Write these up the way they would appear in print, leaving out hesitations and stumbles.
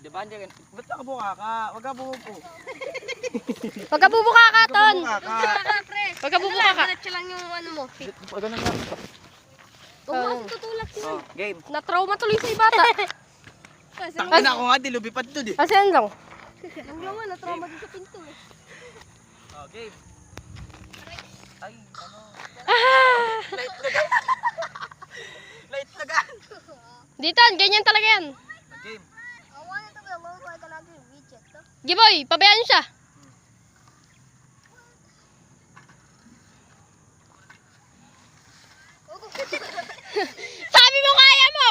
di ba? Ba't nakabuka ka? Huwag ka bumupo. Huwag ka bubuka ka, Ton. Huwag ka bubuka ka. Diretso lang yung ano mo. Huwag ganun lang. Huwag mo kasi tutulak yun. Oh, game. Na-trauma tuloy sa bata. Tangin ako nga, dilubipad to di. Kasi ano lang? Ang laman, na-trauma din sa pinto eh. Oh, game. Ay, ano? Light lagan. Dito, ganyan talaga yan. Game. I wanted to be alone so I can actually reach it. Giboy, pabayaan siya. Sabi mo kaya mo!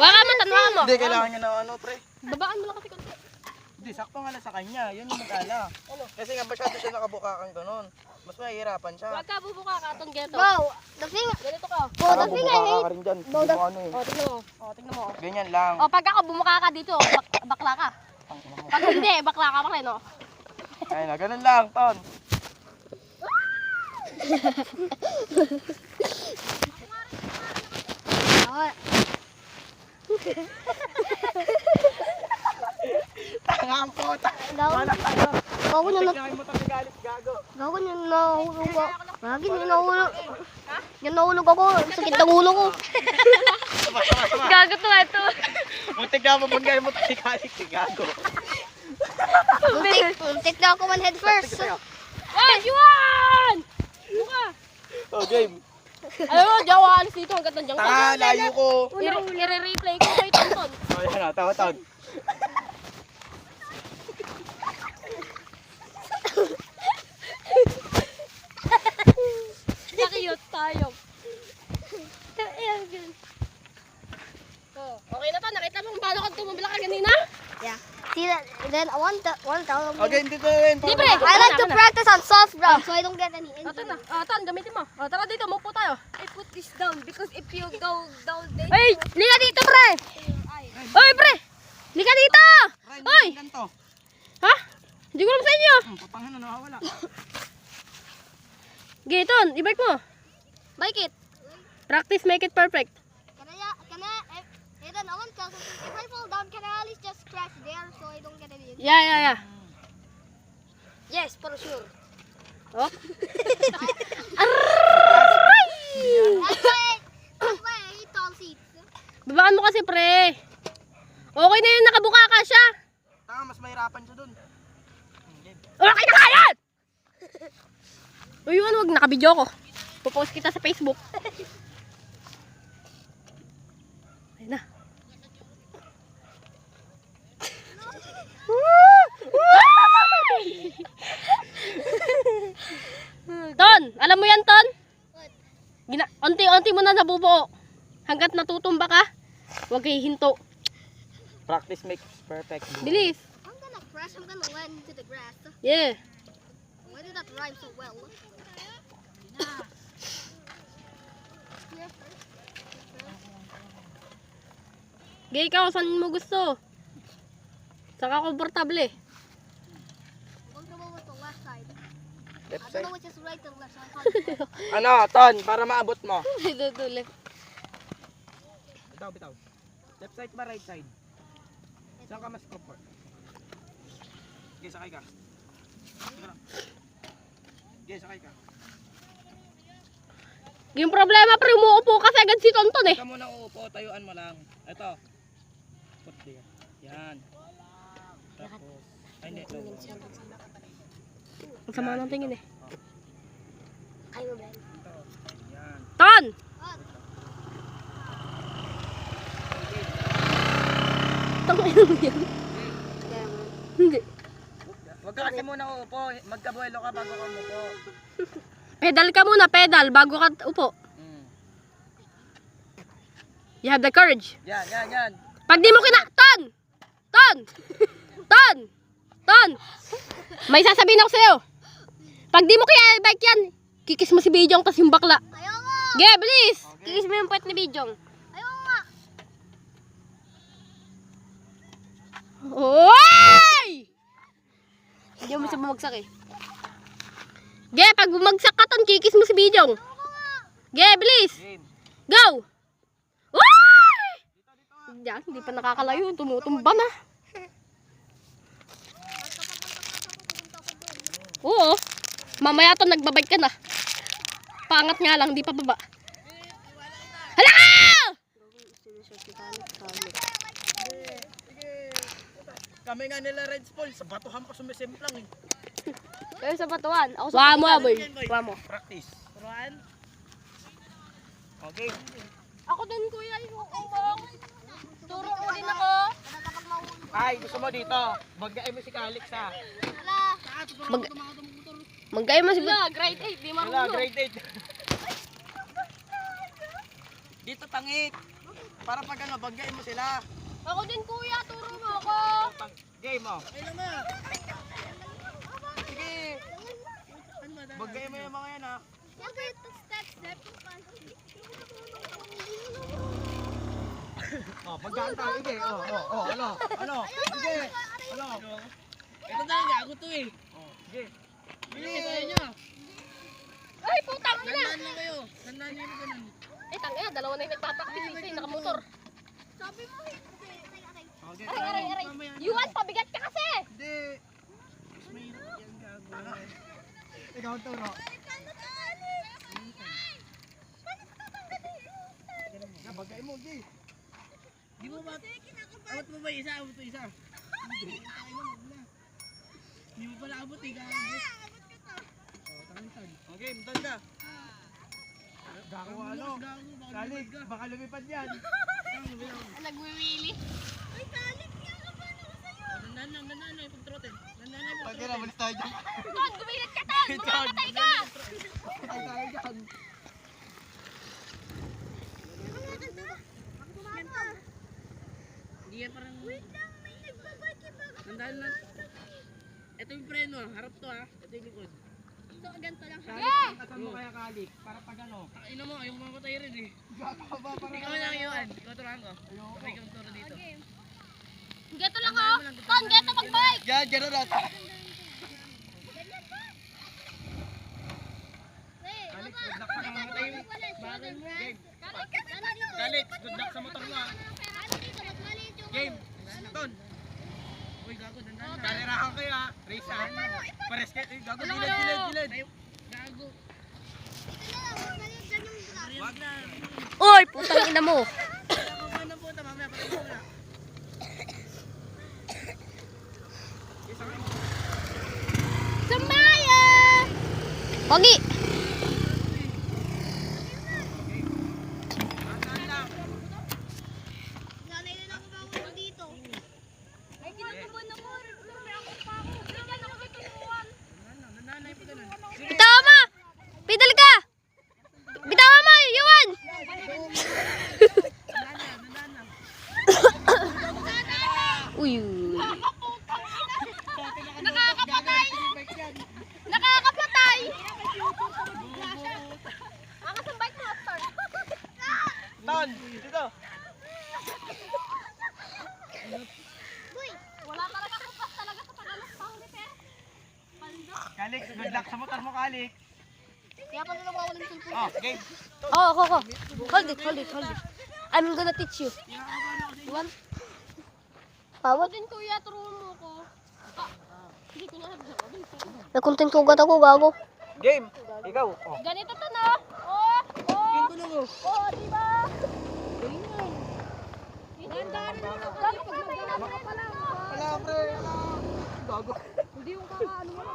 Waka mo, tanwa mo. Hindi, kailangan niya na ano, pre. Babaan mo lang kasi konti. Hindi, sakto nga lang sa kanya. Yun yung mag-ala. Kasi nga masyado siya nakabuka kang ganun. Mas mahihirapan siya. Huwag ka bubuka ka, Ton, geto. Bro, the thing, Ganito ka. bro, the thing I bubuka hate. ka rin dyan. No, Hindi mo ano eh. O, tignan mo. O, tignan mo. Ganyan lang. O, pag ako bumuka ka dito, bakla ka. Tangina mo. Pag hindi, bakla ka pa rin, o. Ayun na, ganun lang, Ton. Tanga ang puta. Wala tayo. Gago niya na. Tignan mo tayo galit, gago. Gago niya nahulog ako. Lagi niya nahulog. Yan nahulog ako. Sakit ng ulo ko. Sama. Gago to, ito. Muntik na mabangay mo tayo galit, gago. Muntik na ako man head first. Ay, Juan! Buka! Oh, game. Alam mo, jawa alis dito hanggat nandiyan ka. Tanga, layo ko. I-replay ko kay Tonton. Oh, yan na, tawad. Nakiyot tayo. Oh, okay na to, nakita mo kung paano ka tumabila ka kanina? Yeah. See that? Then I want to tell them. Okay, dito rin. Libre! I like to practice on soft ground so I don't get any Ito injury. na. Ton, gamitin mo. Tara dito, mupo tayo. I put this down because if you go down there. Ay, lika dito, pre! Oy, pre! Lika dito! Oy! Ganito. Ha? Hindi ko alam sa inyo. Papangan na nawawala. Giton, i-bike mo. Bike it. Practice make it perfect. Then I want to tell something. If I fall down, can I at least just crash there so I don't get any injury? Yeah. Yes, for sure. Oh. That's why I hate tall seats. Babaan mo kasi, pre. Okay na yun, nakabuka ka siya. Tanga, mas mahirapan siya dun. Okay na kaya! Uy, wag nakabidyo ko. Pupost kita sa Facebook. Ayun na. Ton, alam mo yan, Ton? Unti-unti mo na nabubuo. Hanggat natutumba ka, huwag hihinto. Practice makes perfect. Bilis. I'm gonna crash. I'm gonna land into the grass. Yeah. Why did that rhyme so well? Gay ka, saan mo gusto? Saka komportable. Comfortable with the left side. Left I don't side. know which is right and left, so I'm probably Ano, Ton, para maabot mo. Dudulip. Bitaw. Left side ba, right side? Saan ka mas comfort? Okay, sakay ka. Okay, sakay ka. Yung problema, pre, umuupo kasi agad si Tonton eh. Ikaw muna uupo, tayuan mo lang. Ito. Put there. Yan. Tapos, ay hindi. Ang sama ng tingin eh. Kayo ba? Ito. Yan. Ton! Tangin mo yan. Hindi. Huwag ka kasi muna uupo. Magkabuelo ka bago ka umupo. Pedal ka muna, pedal, bago ka upo. You have the courage. Yan. Pag di mo Ton! Ton! May sasabihin ako sa'yo. Pag di mo kaya bike yan, kikis mo si Bijong tas yung bakla. Ayaw nga! Ge, bilis! Okay. Kikis mo yung puwet ni Bijong. Ayaw nga! Oy! Hindi mo siya bumagsak eh. Ge, pag bumagsak ka Ton, kikis mo si Bijong. Ge, bilis! Game. Go! Oy! Yan, hindi pa nakakalayo. Tumutumba na. Oo. Mamaya to nagbabike ka na. Pangat nga lang, di pa baba. Hala ka! Kami nga nila Red Bull, sa batuhan pa sumisimplang eh. Kayo sa batuan. Ako sa Tuwa mo, boy. Tuwa mo. Practice. Turuan. Okay. Ako din, kuya. Turo ko din ako. Ay, gusto mo dito. Bagay mo si Calix ha. Magkaya mo si Wala, grade 8. Di Wala, marunong. grade 8. Dito tangit. Para pag ano, bagay mo sila. Ako din, kuya. Turo mo ako. Game mo. Ayun na. Sige. Bagay mo yung mga yan ha. Oh, pagdaan tayo. Sige. Ano? Sige. Ano? Ito talaga, ako to eh. Oh, sige. Sige, tayo nyo. Ay, putang ina. Tandaan lang kayo. Tandaan nyo yung ganun. Eh, tangina. Dalawa na yung nagpapractice. Isa yung nakamotor. Okay, Aray. Yuan, pabigat ka kasi. Hindi. Mas mahirap yan gago. Ikaw turo. Bagay mo, Gi. Di mo ba? Abot mo ba isa? Abot mo isa? Hindi. Hindi mo pala abot eh, gago. Okay, mutan ka. Gago ano? Kalik, baka lumipad yan. Nagwiwili. Dandan na, ipag-throttle. Dandan na, ipag-throttle. Okay na, malis tayo dyan. Ton, gumilit ka, Ton. Mamamatay ka. Patay tayo dyan. Hindi yan parang... Wait lang, may nagbabike ba? Dandan na. Ito yung preno, harap to ha. Ito yung likod. So, ganito lang siya. Kalik, asan mo kaya Kalik? Para pag ano? Ino mo, ayaw mo matay rin eh. Gato ka ba? Ikaw lang yun. Ikaw turuan ko. Sabay kang turo dito. Ganito lang ako. Ton, ganito mag-bike. Yan, gano'n na. Kalik, good luck sa mga tayo. Bagay mo. Game. Kalik, good luck sa motor mo ha. Game. Ton. Uy, gago, dandan na. Karerahan kayo ha. Race ha. Pares kayo. Gago, gilid. Gago. Wag na. Oy, putang ina mo. Wala na po, mamaya patay mo na. Sumaya! Pogi. Bitawa mo. Pidal ka. Bitawa mo, Yuan. Uy. Nakakapatay! Nakakapatay! Ang kasang bike master. Ton, dito. Wala talaga kupas talaga sa pag-alas pang repair. Kalik, good luck sa motor mo, Kalik. Kaya pa nila mawala ng cellphone. Oh, game. Oh, ako. Hold it. I'm gonna teach you. Yuan. Pawat. Din kuya, turuan mo ko. Hindi ko na sabi. Nakunting tugat ako, gago. Game. Ikaw. Oh. Ganito to no? Oh! Pinto na mo. Oh, di ba? Ganda-ganda na lang kasi pag magdala pa lang. Wala, pre. Gago. Hindi yung kakaano mo.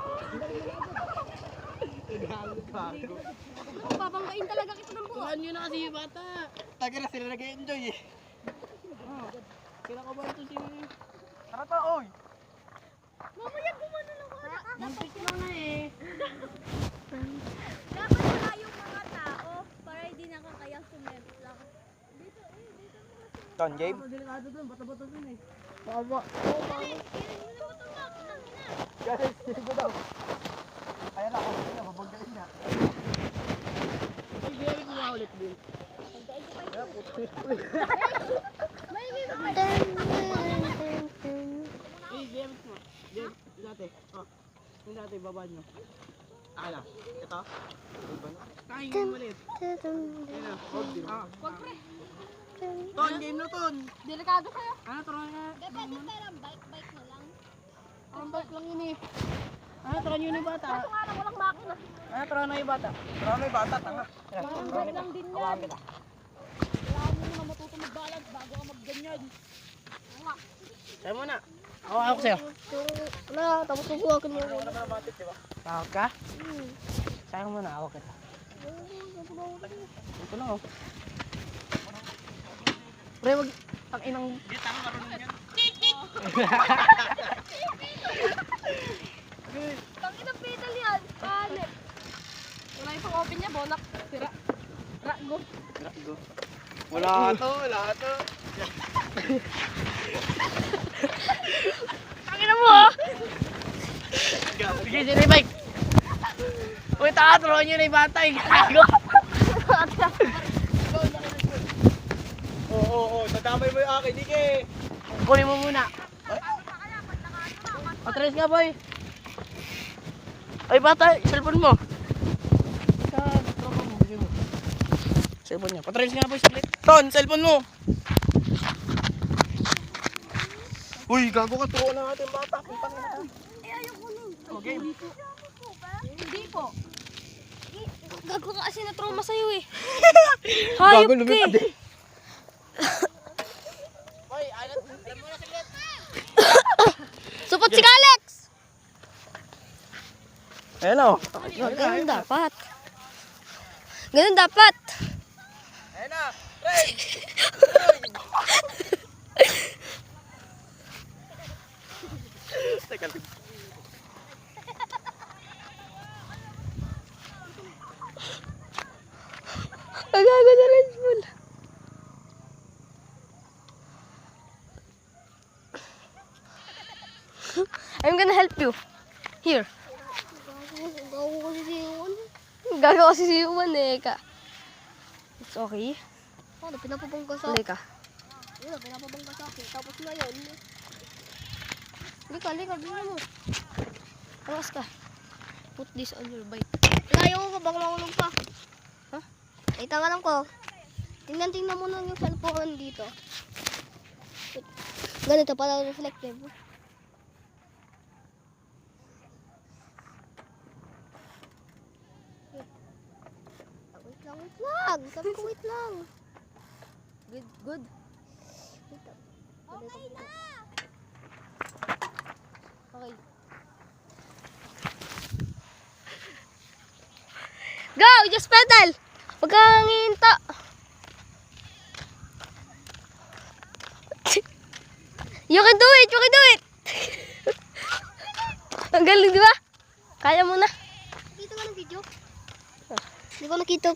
Gago. Babanggain talaga kita ng buwan. Turuan nyo na kasi yung bata. Taga na sila nag-enjoy eh. Kailan ka ba ito si... Tara ta, oy. Mamaya gumano lang ako. Muntik mo na eh. Dapat wala yung mga tao para hindi nakakayang sumemplang. Ton, game? Delikado dun, bata-bata dun eh. Baba. Guys, sino ko daw? Ayan ako, sino, babanggain na. Ay, gawin mo nga ulit din. Ay, game mo. Game, dati. Oh, yung dati, baba nyo. Ala, ito. Tangin mo ulit. Ayan na, hold din. Ah, Wag pre. Ton, game na ton. Delikado kayo. Ano, turuan na. Dapat parang bike na lang. Ang bike lang yun eh. Ano, turuan yun yung bata. Kaso nga lang walang makina. Ano, turuan na yung bata. Turuan na yung bata, tanga. Parang bike lang din yan. Kailangan mo naman matuto mag-balance bago ka mag-ganyan. Sa'yo muna. Ako sa'yo. Wala, tapos susuwakin mo. Tawag ka? Sa'yo muna, ako kita. Ito na oh. Pre, wag... Ang inang... Hindi, tanga marunong yan. Tanginang pedal yan. Palit. Wala yung pang-open niya, bonak. Tira. Rago. Wala to, wala to. Tangina mo ah. Sige, sige, bike. Uy, taka, turuan nyo na yung bata eh. Gago. Oo, nadamay mo yung akin, Dike. Kunin mo muna. Patras nga, boy. Ay, bata, cellphone mo. Sa tropa mo, bigay mo. Cellphone niya. Patras nga, boy, saglit. Ton, cellphone mo. Uy, gago ka, turuan na natin bata. Puntang na. Okay. Hindi po. Gago ka kasi na-trauma sa'yo eh. Hayop ka eh. Boy, alam mo na saglit. Supot si Alex! Hello. Ganun dapat. Ganun dapat. Ayun na. Ray. Teka lang. Nagago na Red Bull. I'm gonna help you. Here. Gago kasi si Iwan. Gago kasi si Juan eh. It's okay. Ano, pinapabangga sa Hindi ka. Ano, pinapabangga sa akin. Tapos ngayon. Lika, ganyan mo. Angas ka. Put this on your bike. Layo ko, baka mahulog pa. Ha? Ay, tanganan ko. Tingnan mo na yung cellphone dito. Ganito pala reflective. Wait lang. Sabi ko wait lang. Good. Wait lang. Okay na! Okay. Go! Just pedal! Huwag kang hihinto. You can do it! You can do it! Ang galing, di ba? Kaya mo na. Nakita ka ng video? Hindi ko nakita